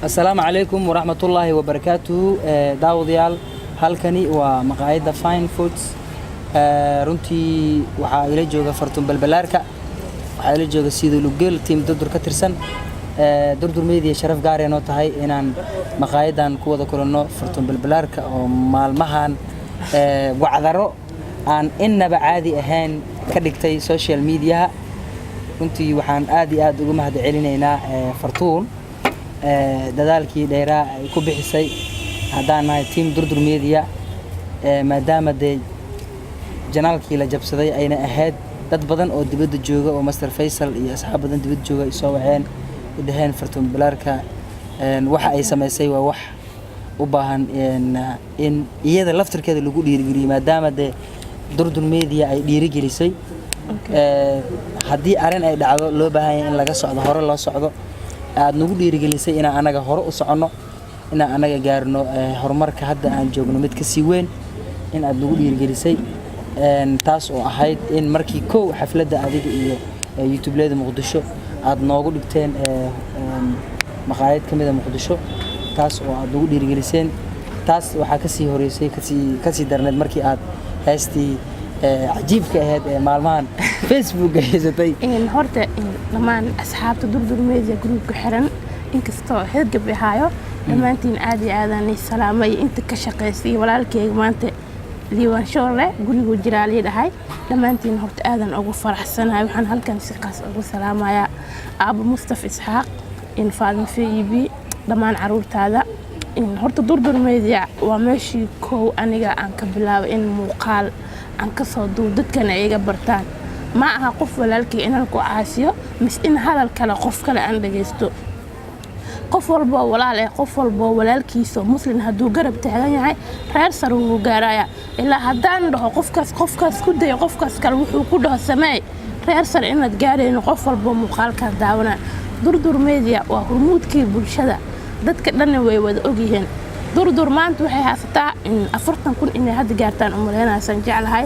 السلام عليكم ورحمة الله وبركاته. داوديال halkani waa maqaayada Fine Foods. runtii waxa ila jooga Fartuun Balbalaarka, waxa ila jooga Sidoo Lugeel team Durdur ka tirsan. Durdur Media sharaf gaar ah inoo tahay inaan maqaayadan ku wada kulanno Fartuun Balbalaarka oo maalmahan wacdaro aan innaba caadi ahayn ka dhigtay social media. runtii waxaan aad iyo aad ugu mahadcelinaynaa Fartuun dadaalkii dheeraa ay ku bixisay haddaan nahay team Durdur Media maadaama janaalkii la jabsaday ayna ahayd dad badan oo dibadda jooga oo Master Faisal iyo asxaab badan dibadda jooga ay soo waceen idaheen Fartuun Balbalaarka waxa ay sameysay waa wax u baahan in iyada laftirkeeda lagu dhiirigeliyo maadaama Durdur Media ay dhiirigelisay haddii arin ay dhacdo loo baahan yahay in laga socdo hore loo socdo aad nagu dhiirigelisay in anaga hore u socono in anaga gaarno horumarka hadda aan joogno mid ka sii weyn in aad nagu dhiirigelisay taas oo ahayd in markii koow xafladda adiga iyo YouTube-leeda Muqdisho aad noogu dhigteen maqaayad kamid ah Muqdisho taas oo aad nagu dhiirigeliseen taas waxa ka sii horeysay ka sii darneed markii aad heestii عجيبك هذا مالمان فيسبوك هيزتي إن هرت لما أصحاب Durdur Media جروب كحرن إنك استوى هاد قبل هايو لما أنتين عادي عادني السلامي أنت كشقيسي ولا الكيك ما أنت اللي وانشورة قولي وجرالي لهاي لما أنتين هرت آذن أبو فرح السنة وحن هل كان سقاس أبو سلامة يا أبو مصطفى إسحاق إن فاضل في يبي لما عروت هذا إن هرت Durdur Media وماشي كو أنا عنك بلا إن مقال aan ka soo dadkan ayaga bartaan ma aha qof walaalkii inaan ku caasiyo mis in hadal kale qof kale aan dhageysto qof walba walaal ah qof walba walaalkiisa muslim haduu garab taagan yahay reer sar uu gaaraya ilaa hadaan dhaho qofkaas ku day qofkaas kale wuxuu ku dhaho sameey reer sar inaad gaareen qof walba muuqaalka daawana Durdur Media waa hormuudkii bulshada dadka dhan way wada ogyihiin Durdur maanta waxay haasataa in 40,000 inay hadda gaartaan umaleynaysan jeclahay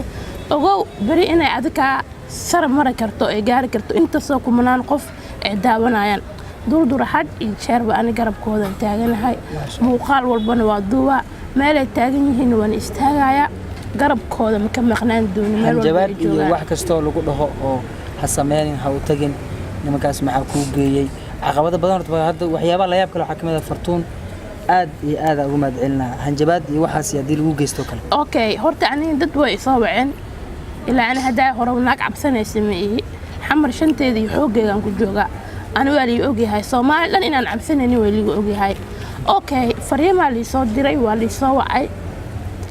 ogow bari inay adka sar mara karto ee gaari karto inta soo kumanaan qof ee daawanayaan Durdur had in sheerba ani garabkooda taaganahay muuqaal walbana waa duwa meel ay taagan yihiin waan istaagaya garabkooda ma ka maqnaan doon meel walba ay joogaan wax kasto lagu dhaho oo ha sameeyeen ha u tagin nimankaas maxaa ku geeyay caqabado badan horta hadda waxyaabo la yaab kale waxa kamid ah Fartuun aad iyo aad ugu madcelina hanjabaad iyo waxaas yadii lagu geysto kale okay horta ani dad way soo waceen ilaa ana hadaa hore wanaag cabsanaysan ma ii xamar shanteedii xoogaygan ku jooga ana wali ogahay Soomaaliland inaan cabsanayni way ligu ogahay okay fariima li soo diray waa li soo wacay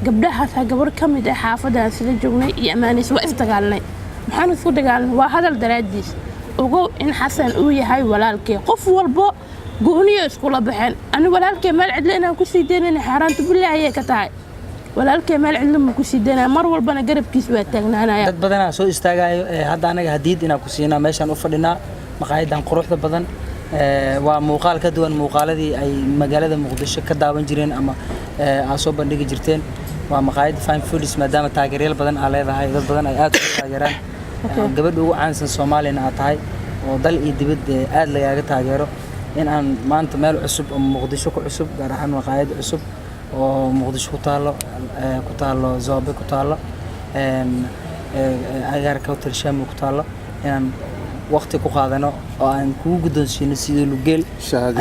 gabdhahaas gabar kamid ah xaafadaan sida joognay iyo amaanis waa isdagaalnay maxaan isku dagaalnay waa hadal daraadiis ogow in Xasan uu yahay walaalkay qof walbo gooniyo isku la baxeen ani walaalkay meel cidla inaan ku sii deynay xaraanta billahi ka tahay walaalkay meel cidla ma ku sii deynay mar walbana garabkiis waa taagnaanaya dad badan soo istaagayo hadda anaga hadiid inaan ku siinaa meeshan u fadhinaa maqaayadan quruxda badan waa muuqaal ka duwan muuqaaladii ay magaalada Muqdisho ka daawan jireen ama soo bandhigi jirteen waa maqaayad Fine Foods maadaama taageerayaal badan ay leedahay dad badan ay aad u taageeraan gabadha ugu caansan Soomaaliya ay tahay oo dal iyo dibadda aad laga taageero in aan maanta meel cusub oo Muqdisho ku cusub gaar ahaan maqaayad cusub oo Muqdisho ku taalo Zoobe ku taalo agaarka Hotel Shamu ku taalo in waqti ku qaadano oo aan ku guddoonsiino Sidoo Lugeel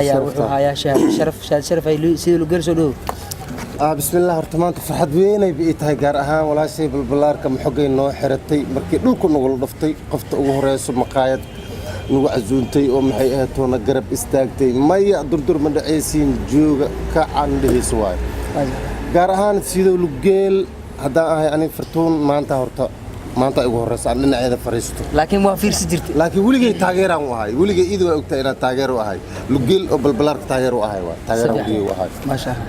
ayaa wuxuu hayaa sharaf ay Sidoo Lugeel soo dhow bismillaah horta maanta farxad weyn ay tahay gaar ahaan walaashay Balbalaarka maxogay noo xiratay markii dhulku nagu dhaftay qofta ugu horeyso maqaayad nagu casuuntay oo maxay ahayd toona garab istaagtay maya Durdur ma dhacaysiin jooga ka candhiis waay gaar ahaan Sidoo Lugeel haddaan ahay ani Fartuun maanta ugu horeysa aan dhinaceeda fariisto laakiin waa fiirsi jirtay laakiin weligay taageeraan u ahay weligay idoo ogtay inaan taageero ahay Lugeel oo Balbalaarka taageero u ahay waa taageero u ahay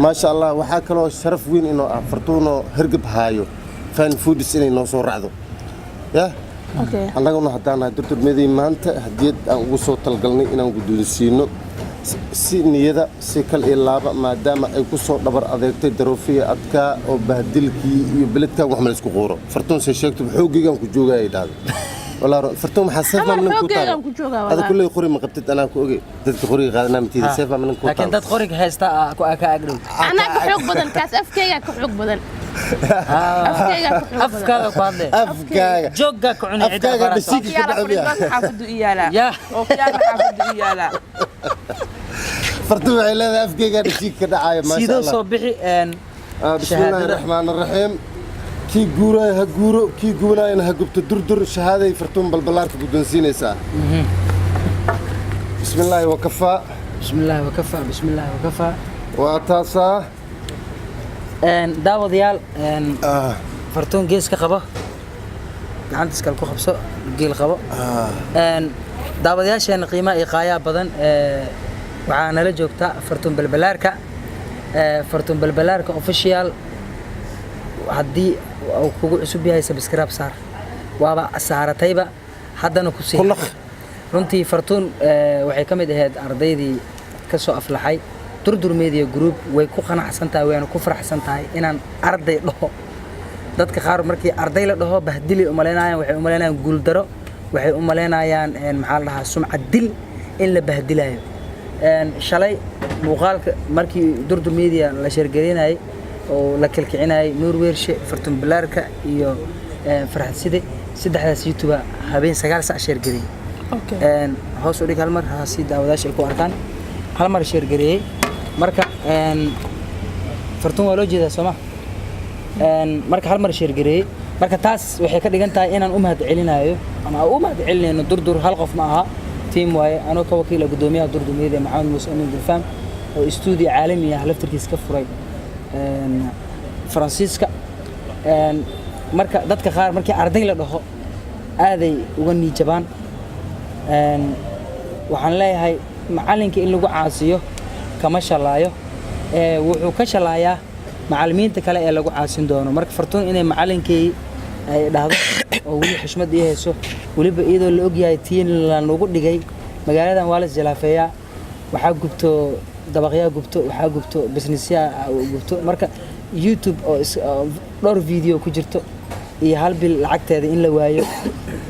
maasha Allah waxaa kaloo sharaf weyn inoo ah Fartuun oo hergab haayo Fine Foods inay noo soo raacdo okay annaguna haddaan Durdur Media maanta hadiyad aan ugu soo talgalnay inaan guddoonsiino si niyada si kal iyo laaba maadaama ay ku soo dhabar adeegtay daroofiya adka oo bahdilkii iyo beledka wax ma isku qooro Fartuun say sheegto xoogaygan ku joogay dhaado والله فرتوم حسيت أما من الحوجة كوتار أنا كجوجا هذا والله كله يخوري ما قبتت أنا كوجي تدك خوري قادنا متيجي سيفا من كوتار laakiin dad qoriga haysta ka agdhow أنا كحوج بدن كاس أفكيga كحوج بدن أفكيga كحوج بدن afkaaga ku hadle أفكاga joogga ku cunay cid أفكاga barata دشيك Okiyaala Furibaas xaafadu iyaala. Yah. Okiyaala xaafadu iyaala. فرتوم عيلة أفكاga دشيك كده عاية ما شاء sidoo الله soo bixi بسم الله الرحمن الرحيم كي جورا هجورو كي جونا إن هجبت دردر شهادة فرتوم بالبلار كبدون سينسا بسم الله وكفى bismillaahi wakafaa bismillaahi wakafaa وأتاسا daawadayaal fartuun gees ka qabo gacanta iskal ku qabso geel qabo daawadayaasheena qiimaha iyo qaayaa badan waxaa nala joogta fartuun balbalaarka official haddii uu kugu cusub yahay subscribe saar waaba saaratayba haddana ku sii كنخ runtii fartuun waxay ka mid ahayd ardaydii ka soo aflaxay durdur media group way ku qanacsan tahay wayna ku faraxsan tahay inaan arday dhaho dadka qaar markii arday la dhaho bahdili u maleynayaan waxay u maleynayaan guuldaro waxay u maleynayaan maxaa la dhahaa sumcad dil in la bahdilayo shalay muuqaalka markii durdur media la sheergelinayay oo la kilkicinayay nuur weershe fartuun balaarka iyo farxad side saddexdaas youtube habeen 9 saac sheergeliyay hoos u dhig hal mar ha si daawadaasha ay ku arkaan hal mar sheergareeyay marka fartuun waa loo jeedaa sooma marka hal mar sheergareeyay marka taas waxay ka dhigan tahay inaan u mahad celinayo ama u mahad celinayno durdur hal qof ma aha team waaye anoo ka wakiila gudoomiyaha durdur media maxamed muuse amin dilfaan oo studio caalami ah laftirkiisa ka furay faransiiska marka dadka qaar markii arday la dhaho aaday uga niijabaan waxaan leeyahay macalinka in lagu caasiyo kama shalaayo wuxuu ka shalaayaa macallimiinta kale ee lagu caasin doono marka fartuun inay macalinkii ay dhahdo oo weli xushmad ii hayso weliba iyadoo la ogyahay tiin lanugu dhigay magaaladan waa la jalaafeeyaa waxaa gubto dabaqyaa gubto waxaa gubto businessyaa gubto marka youtube oo dhowr video ku jirto iyo hal bil lacagteeda in la waayo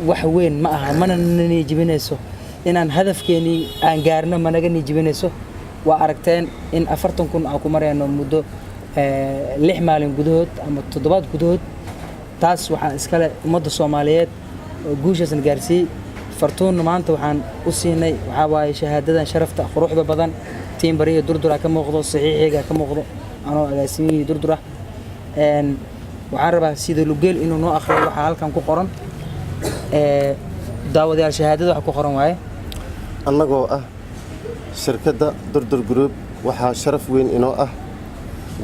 wax weyn ma aha mana nijibinayso inaan hadafkeeni aan gaarno managa nijibinayso waa aragteen in 40,000 aan ku marayno muddo 6 maalin gudahood ama 7 gudahood taas waxaan iskale ummadda Soomaaliyeed oo guushaasan gaarsiiyay fartuun maanta waxaan u siinay waxa waaye shahaadadan sharafta quruxda badan team bariga durdura ka muuqdo saxiixiga ka muuqdo anoo agaasimihii durdura waxaan rabaa sida lugeel inuu noo akhriyo waxa halkan ku qoran daawadayaal shahaadada waxa ku qoran waaye annagoo ah shirkadda durdur group waxaa sharaf weyn inoo ah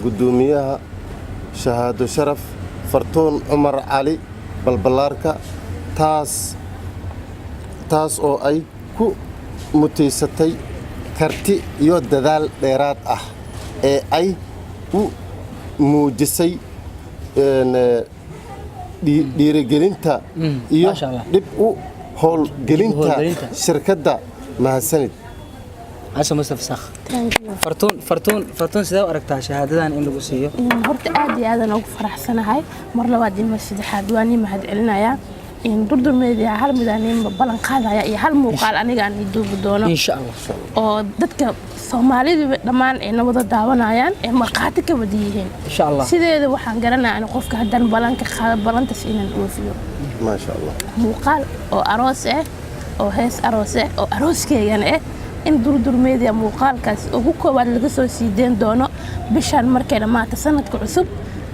gudoomiyaha shahaado sharaf fartuun cumar cali balbalaarka taas oo ay ku mutaysatay karti iyo dadaal dheeraad ah ee ay u muujisay dhiirigelinta iyo dib u howlgelinta shirkadda mahadsanid عشان مصطفى ساخ فرتون سيدا aragtaa shahaadadan in lagu siiyo horta aad iyo aad aan ugu faraxsanahay mar labaad in saddexaad waan mahad celinaya in durdur media hal midaan balan qaadaya iyo hal muuqaal aniga aan duubi doono insha Allah oo dadka Soomaalida dhamaan ay nabada daawanayaan ee marqaati ka wada yihiin insha Allah sideeda waxaan garanayaa in qofka hadan balanka qaado balantas inaan oofiyo ma sha Allah muuqaal oo aroos oo hees aroos oo arooskeeyana in durdur media muuqaalkaas ugu koobaad laga soo siideen doono bishan markay dhamaata sanadka cusub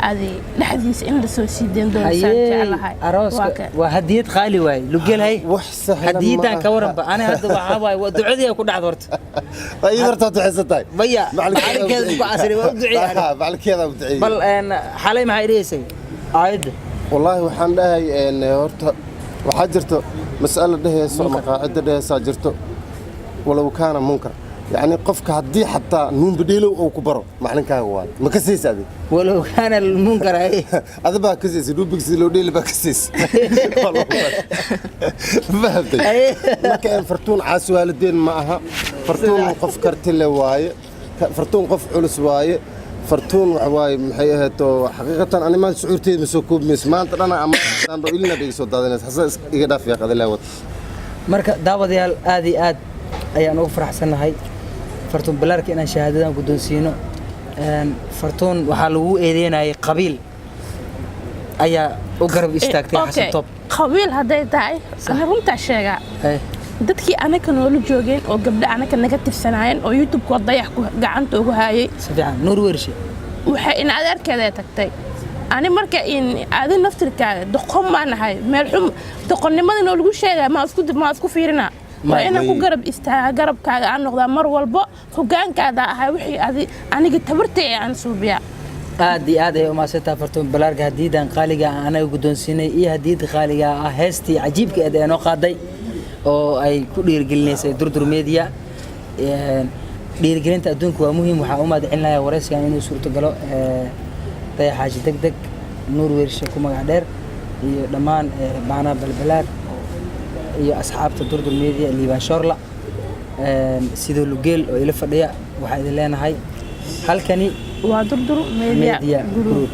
adi dhaxdiisa in la soo siideen doono saan jeclahay arooska waa hadiyad qaali waay lugelhay wax sahlan hadiyadan ka waran ba ana hadda waxa waay waa ducadii ku dhacdo horta ay horta duceysatay baya macalkeeda ku asri waa duciyay macalkeeda duciyay bal xalay maxay dheesay aayad wallahi waxaan dhahay horta waxa jirto mas'ala dhehayso maqaacida dhehaysa jirto ولو كان منكر يعني قفك هدي حتى نون بديله أو كبره معناه كهوان ما كسيس هذه ولو كان المنكر هاي هذا بقى كسيس لو بيكسي لو ديله بقى كسيس والله فهمت ما كان فرتون عاس والدين معها فرتون قف كرتله واي فرتون قف علس واي fartuun waxa waaye maxay ahaato xaqiiqatan ani maanta shucuurteeda ma soo koobmayso maanta dhana ama dando ilina dhiga soo daadinaysa xasa iga dhaaf yaa qadalaa wad marka daawadayaal aad iyo aad ayaan ugu faraxsanahay fartuun balaarka inaan shahaadadan guddoonsiino fartuun waxaa lagu eedeynayay qabiil ayaa u garab istaagtay xasan toob qabiil hadday tahay ana runtaa sheegaa dadkii anaka noola joogeen oo gabdha anaka naga tirsanaayeen oo youtube-ka dayax gacanta ugu haayay si fiican nuur weershe waxay in adeerkeeda tagtay ani marka in aadi naftirkaaga doqon ma nahay meel xum doqonnimada noo lagu sheegay ma isku fiirina waa inaan ku garab istaaga garabkaaga aan noqdaa mar walba hoggaankaada ahay wixii aniga tabartay aan suubiya aad iyo aad ay u maasantaa fartuun balaarka hadiidan qaaliga anaga guddoonsiinay iyo hadiida qaaliga ah heestii cajiibka ee noo qaaday oo ay ku dhiirigelinaysay durdur media dhiirigelinta adduunka waa muhiim waxaa u mahadcelinayaa waraysigan inuu suurtogalo dayaxaashi degdeg nuur weershe ku magac dheer iyo dhammaan baana balbalaar iyo asxaabta durdur media liibaan shoorla sidoo lugeel oo ila fadhiya waxaa idin leenahay halkani waa durdur media group